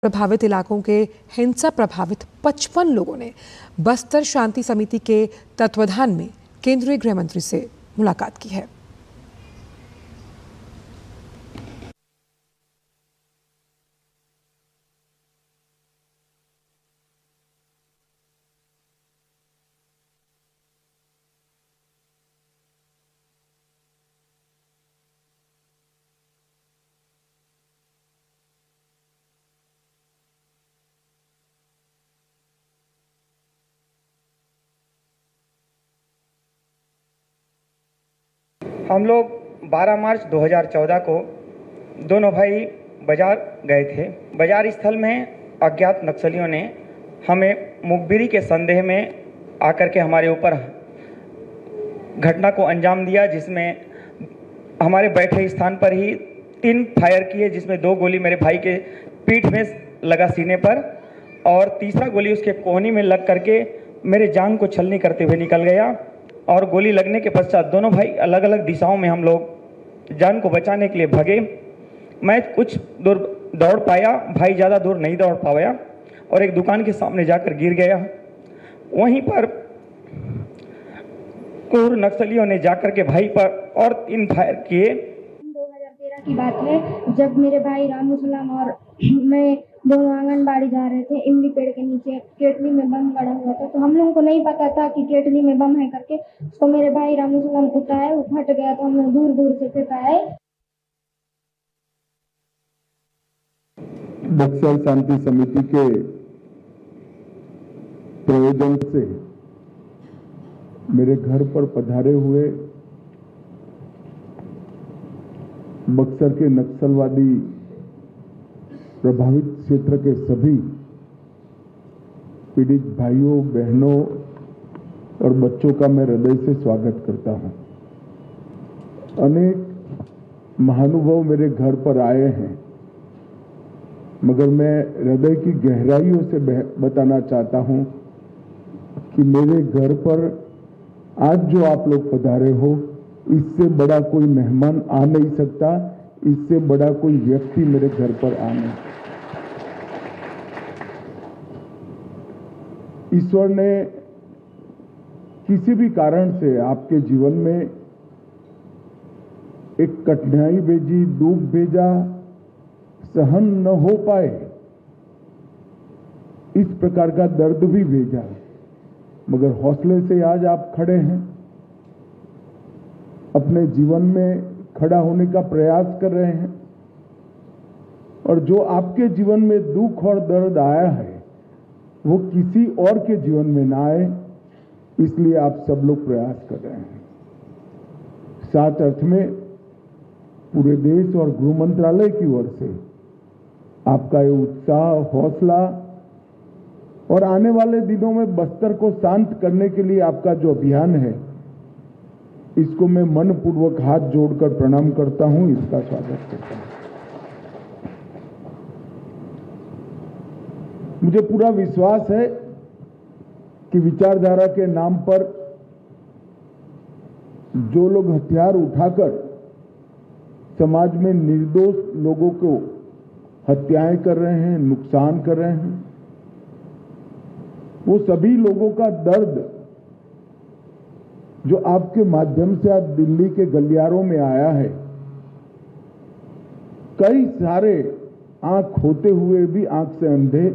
प्रभावित इलाकों के हिंसा प्रभावित 55 लोगों ने बस्तर शांति समिति के तत्वाधान में केंद्रीय गृह मंत्री से मुलाकात की है। हम लोग 12 मार्च 2014 को दोनों भाई बाजार गए थे। बाजार स्थल में अज्ञात नक्सलियों ने हमें मुखबिरी के संदेह में आकर के हमारे ऊपर घटना को अंजाम दिया, जिसमें हमारे बैठे स्थान पर ही 3 फायर किए, जिसमें 2 गोली मेरे भाई के पीठ में लगा सीने पर और तीसरा गोली उसके कोहनी में लग करके मेरे जांघ को छलनी करते हुए निकल गया। और गोली लगने के पश्चात दोनों भाई अलग अलग दिशाओं में हम लोग जान को बचाने के लिए भागे। मैं कुछ दूर दौड़ पाया, भाई ज़्यादा दूर नहीं दौड़ पाया और एक दुकान के सामने जाकर गिर गया। वहीं पर क्रूर नक्सलियों ने जाकर के भाई पर और 3 फायर किए। 2013 की बात है, जब मेरे भाई रामू सलाम और मैं दोनों आंगनबाड़ी जा रहे थे। इमली पेड़ के नीचे केटली में बम गड़ा हुआ था, तो हम लोगों को नहीं पता था कि केटली में बम है करके। तो मेरे भाई रामू सलाम उठाए, वो फट गया, तो हम लोग दूर दूर से फेंकाए। बक्सर शांति समिति के प्रयोजन से मेरे घर पर पधारे हुए बक्सर के नक्सलवादी प्रभावित क्षेत्र के सभी पीड़ित भाइयों, बहनों और बच्चों का मैं हृदय से स्वागत करता हूं। अनेक महानुभाव मेरे घर पर आए हैं, मगर मैं हृदय की गहराइयों से बताना चाहता हूं कि मेरे घर पर आज जो आप लोग पधारे हो, इससे बड़ा कोई मेहमान आ नहीं सकता, इससे बड़ा कोई व्यक्ति मेरे घर पर आ नहीं। ईश्वर ने किसी भी कारण से आपके जीवन में एक कठिनाई भेजी, दुख भेजा, सहन न हो पाए, इस प्रकार का दर्द भी भेजा, मगर हौसले से आज आप खड़े हैं, अपने जीवन में खड़ा होने का प्रयास कर रहे हैं। और जो आपके जीवन में दुख और दर्द आया है, वो किसी और के जीवन में ना आए, इसलिए आप सब लोग प्रयास कर रहे हैं। साथ अर्थ में पूरे देश और गृह मंत्रालय की ओर से आपका ये उत्साह, हौसला और आने वाले दिनों में बस्तर को शांत करने के लिए आपका जो अभियान है, इसको मैं मनपूर्वक हाथ जोड़कर प्रणाम करता हूं, इसका स्वागत करता हूं। मुझे पूरा विश्वास है कि विचारधारा के नाम पर जो लोग हथियार उठाकर समाज में निर्दोष लोगों को हत्याएं कर रहे हैं, नुकसान कर रहे हैं, वो सभी लोगों का दर्द जो आपके माध्यम से आज दिल्ली के गलियारों में आया है, कई सारे आंख होते हुए भी आंख से अंधे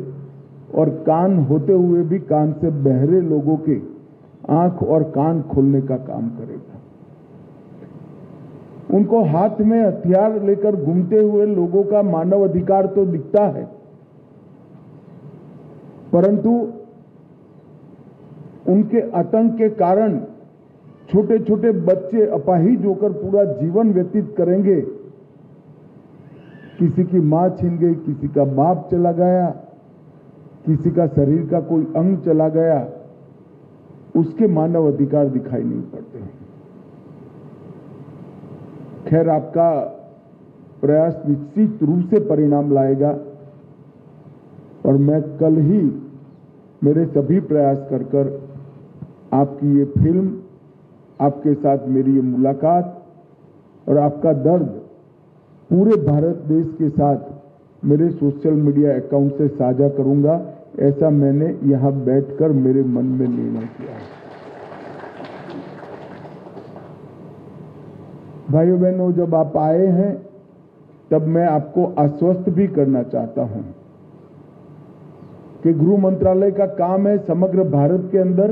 और कान होते हुए भी कान से बहरे लोगों के आंख और कान खोलने का काम करेगा। उनको हाथ में हथियार लेकर घूमते हुए लोगों का मानव अधिकार तो दिखता है, परंतु उनके आतंक के कारण छोटे छोटे बच्चे अपाहिज होकर पूरा जीवन व्यतीत करेंगे। किसी की मां छीन गई, किसी का बाप चला गया, किसी का शरीर का कोई अंग चला गया, उसके मानव अधिकार दिखाई नहीं पड़ते। खैर, आपका प्रयास निश्चित रूप से परिणाम लाएगा और मैं कल ही मेरे सभी प्रयास कर आपकी ये फिल्म, आपके साथ मेरी ये मुलाकात और आपका दर्द पूरे भारत देश के साथ मेरे सोशल मीडिया अकाउंट से साझा करूंगा, ऐसा मैंने यहां बैठकर मेरे मन में निर्णय किया है। भाइयों बहनों, जब आप आए हैं तब मैं आपको आश्वस्त भी करना चाहता हूं कि गृह मंत्रालय का काम है समग्र भारत के अंदर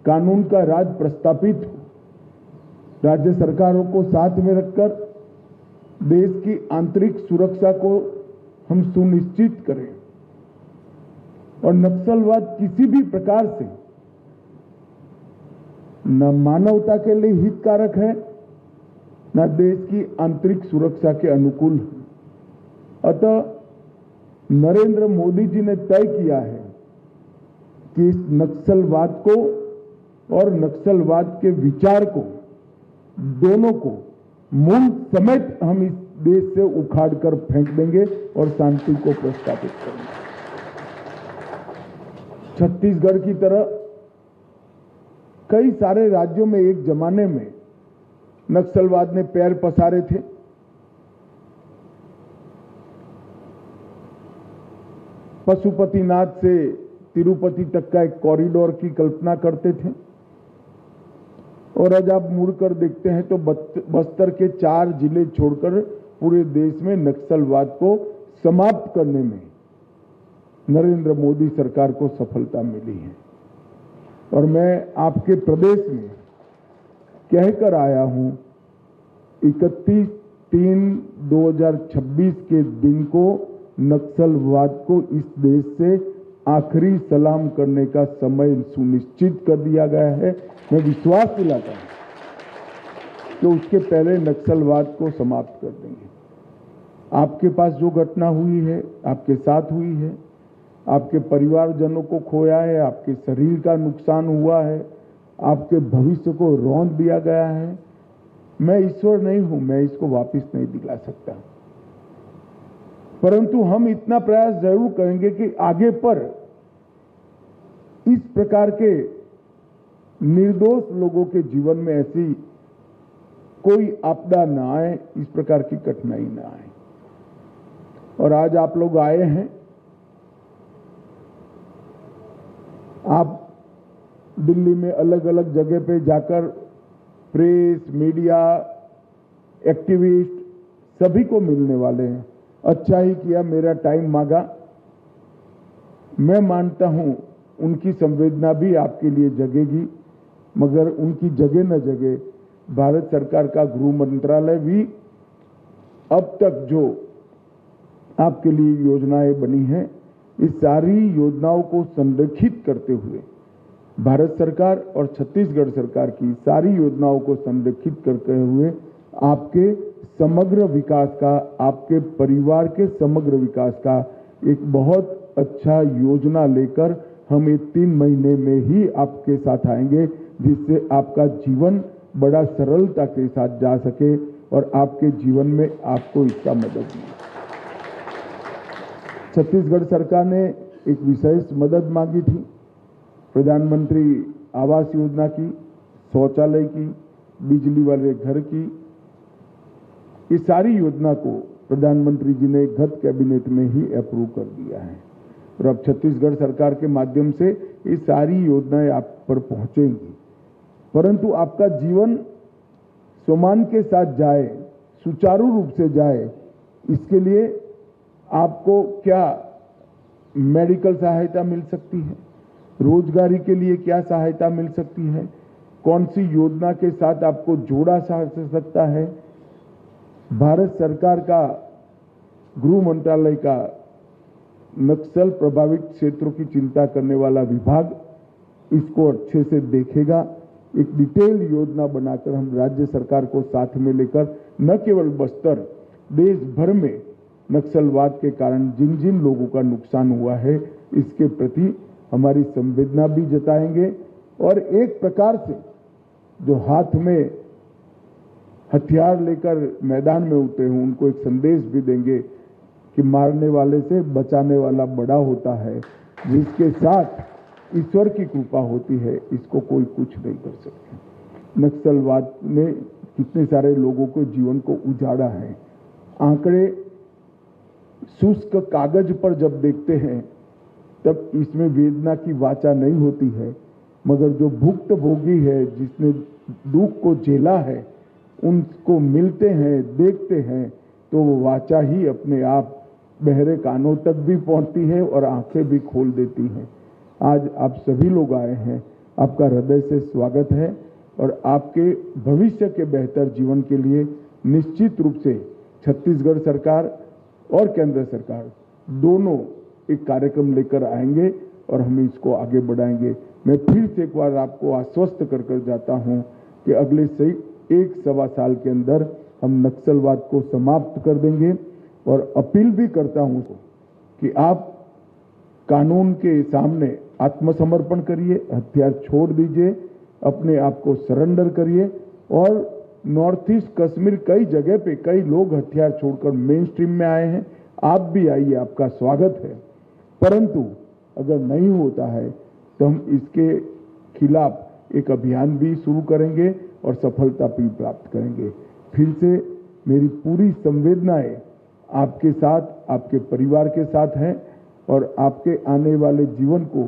कानून का राज प्रस्थापित हो, राज्य सरकारों को साथ में रखकर देश की आंतरिक सुरक्षा को हम सुनिश्चित करें और नक्सलवाद किसी भी प्रकार से न मानवता के लिए हितकारक है न देश की आंतरिक सुरक्षा के अनुकूल है। अतः नरेंद्र मोदी जी ने तय किया है कि इस नक्सलवाद को और नक्सलवाद के विचार को दोनों को मूल समेत हम इस देश से उखाड़कर फेंक देंगे और शांति को प्रस्तापित करेंगे। छत्तीसगढ़ की तरह कई सारे राज्यों में एक जमाने में नक्सलवाद ने पैर पसारे थे। पशुपतिनाथ से तिरुपति तक का एक कॉरिडोर की कल्पना करते थे और आज आप मुड़कर देखते हैं तो बस्तर के 4 जिले छोड़कर पूरे देश में नक्सलवाद को समाप्त करने में नरेंद्र मोदी सरकार को सफलता मिली है। और मैं आपके प्रदेश में कहकर आया हूं 31/3/2026 के दिन को नक्सलवाद को इस देश से आखिरी सलाम करने का समय सुनिश्चित कर दिया गया है। मैं विश्वास दिलाता हूं कि उसके पहले नक्सलवाद को समाप्त कर देंगे। आपके पास जो घटना हुई है, आपके साथ हुई है, आपके परिवारजनों को खोया है, आपके शरीर का नुकसान हुआ है, आपके भविष्य को रौंद दिया गया है। मैं ईश्वर नहीं हूं, मैं इसको वापस नहीं दिला सकता, परंतु हम इतना प्रयास जरूर करेंगे कि आगे पर इस प्रकार के निर्दोष लोगों के जीवन में ऐसी कोई आपदा ना आए, इस प्रकार की कठिनाई ना आए। और आज आप लोग आए हैं, आप दिल्ली में अलग अलग जगह पे जाकर प्रेस, मीडिया, एक्टिविस्ट सभी को मिलने वाले हैं। अच्छा ही किया, मेरा टाइम मांगा। मैं मानता हूं उनकी संवेदना भी आपके लिए जगेगी, मगर उनकी जगह न जगह भारत सरकार का गृह मंत्रालय भी अब तक जो आपके लिए योजनाएं बनी हैं, इस सारी योजनाओं को संरक्षित करते हुए भारत सरकार और छत्तीसगढ़ सरकार की सारी योजनाओं को संरक्षित करते हुए आपके समग्र विकास का, आपके परिवार के समग्र विकास का एक बहुत अच्छा योजना लेकर हम ये 3 महीने में ही आपके साथ आएंगे, जिससे आपका जीवन बड़ा सरलता के साथ जा सके और आपके जीवन में आपको इसका मदद मिले। छत्तीसगढ़ सरकार ने एक विशेष मदद मांगी थी, प्रधानमंत्री आवास योजना की, शौचालय की, बिजली वाले घर की। इस सारी योजना को प्रधानमंत्री जी ने गत कैबिनेट में ही अप्रूव कर दिया है और अब छत्तीसगढ़ सरकार के माध्यम से ये सारी योजनाएं आप पर पहुंचेंगी। परंतु आपका जीवन सम्मान के साथ जाए, सुचारू रूप से जाए, इसके लिए आपको क्या मेडिकल सहायता मिल सकती है, रोजगारी के लिए क्या सहायता मिल सकती है, कौन सी योजना के साथ आपको जोड़ा जा सकता है। भारत सरकार का गृह मंत्रालय का नक्सल प्रभावित क्षेत्रों की चिंता करने वाला विभाग इसको अच्छे से देखेगा। एक डिटेल योजना बनाकर हम राज्य सरकार को साथ में लेकर न केवल बस्तर, देश भर में नक्सलवाद के कारण जिन जिन लोगों का नुकसान हुआ है, इसके प्रति हमारी संवेदना भी जताएंगे और एक प्रकार से जो हाथ में हथियार लेकर मैदान में उतरे हों, उनको एक संदेश भी देंगे कि मारने वाले से बचाने वाला बड़ा होता है, जिसके साथ ईश्वर की कृपा होती है, इसको कोई कुछ नहीं कर सकता। नक्सलवाद ने कितने सारे लोगों के जीवन को उजाड़ा है। आंकड़े शुष्क कागज पर जब देखते हैं तब इसमें वेदना की वाचा नहीं होती है, मगर जो भुक्तभोगी है, जिसने दुख को झेला है, उनको मिलते हैं, देखते हैं, तो वो वाचा ही अपने आप बहरे कानों तक भी पहुंचती है और आंखें भी खोल देती हैं। आज आप सभी लोग आए हैं, आपका हृदय से स्वागत है और आपके भविष्य के बेहतर जीवन के लिए निश्चित रूप से छत्तीसगढ़ सरकार और केंद्र सरकार दोनों एक कार्यक्रम लेकर आएंगे और हम इसको आगे बढ़ाएंगे। मैं फिर से एक बार आपको आश्वस्त कर जाता हूं कि अगले से 1-1.25 साल के अंदर हम नक्सलवाद को समाप्त कर देंगे और अपील भी करता हूं कि आप कानून के सामने आत्मसमर्पण करिए, हथियार छोड़ दीजिए, अपने आप को सरेंडर करिए। और नॉर्थ ईस्ट कश्मीर कई जगह पे कई लोग हथियार छोड़कर मेन स्ट्रीम में आए हैं, आप भी आइए, आपका स्वागत है। परंतु अगर नहीं होता है तो हम इसके खिलाफ एक अभियान भी शुरू करेंगे और सफलता भी प्राप्त करेंगे। फिर से मेरी पूरी संवेदनाएं आपके साथ, आपके परिवार के साथ हैं और आपके आने वाले जीवन को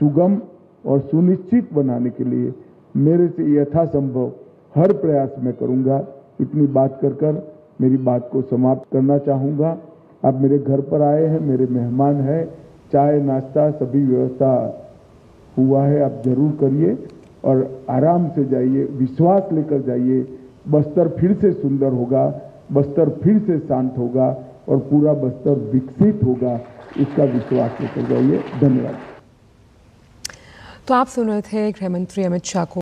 सुगम और सुनिश्चित बनाने के लिए मेरे से यथासंभव हर प्रयास मैं करूंगा। इतनी बात कर मेरी बात को समाप्त करना चाहूंगा। आप मेरे घर पर आए हैं, मेरे मेहमान हैं, चाय नाश्ता सभी व्यवस्था हुआ है, आप जरूर करिए और आराम से जाइए, विश्वास लेकर जाइए। बस्तर फिर से सुंदर होगा, बस्तर फिर से शांत होगा और पूरा बस्तर विकसित होगा, इसका विश्वास लेकर जाइए। धन्यवाद। तो आप सुन रहे थे गृह मंत्री अमित शाह को।